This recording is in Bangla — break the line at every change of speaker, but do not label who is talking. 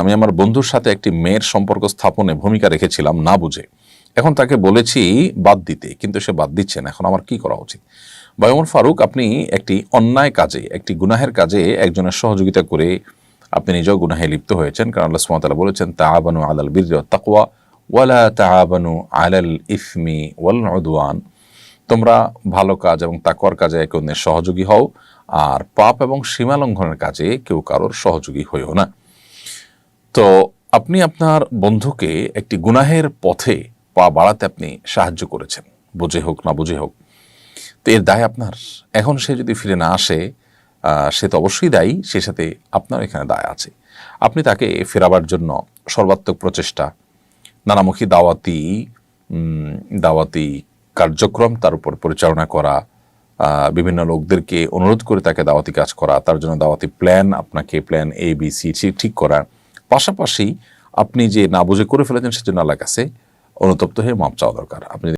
আমি আমার বন্ধুর সাথে একটি মেয়ের সম্পর্ক স্থাপনে ভূমিকা রেখেছিলাম না বুঝে। এখন তাকে বলেছি বাদ দিতে, কিন্তু সে বাদ দিচ্ছে না। এখন আমার কি করা উচিত? ভাই ওমর ফারুক, আপনি একটি অন্যায় কাজে, একটি গুনাহের কাজে একজনের সহযোগিতা করে আপনি নিজেও গুনাহে লিপ্ত হয়েছেন। কারণ আল্লাহ সুবহানাহু ওয়া তাআলা বলেছেন, তাআবানু আলাল বিররি ওয়াত তাকওয়া ওয়ালা তাআবানু আলাল ইসমি ওয়াল উদওয়ান। তোমরা ভালো কাজ এবং তাকওয়ার কাজে একে অন্যের সহযোগী হও, আর পাপ এবং সীমা লঙ্ঘনের কাজে কেউ কারোর সহযোগী হইও না। তো আপনি আপনার বন্ধুকে একটি গুনাহের পথে পা বাড়াতে আপনি সাহায্য করেছেন, বুঝে হোক না বুঝে হোক। তো এর দায় আপনার। এখন সে যদি ফিরে না আসে, সে তো অবশ্যই দায়ী, সে সাথে আপনার এখানে দায় আছে। আপনি তাকে ফেরাবার জন্য সর্বাত্মক প্রচেষ্টা, নানামুখী দাওয়াতি কার্যক্রম তার উপর পরিচালনা করা, বিভিন্ন লোকদেরকে অনুরোধ করে তাকে দাওয়াতি কাজ করা, তার জন্য দাওয়াতি প্ল্যান, আপনাকে প্ল্যান ABC ঠিক করা, পাশাপাশি আপনি যে না বুঝে করে ফেলেছেন সেজন্য আল্লাহর কাছে অনুতপ্ত হয়ে মাপ চাওয়া দরকার। আপনি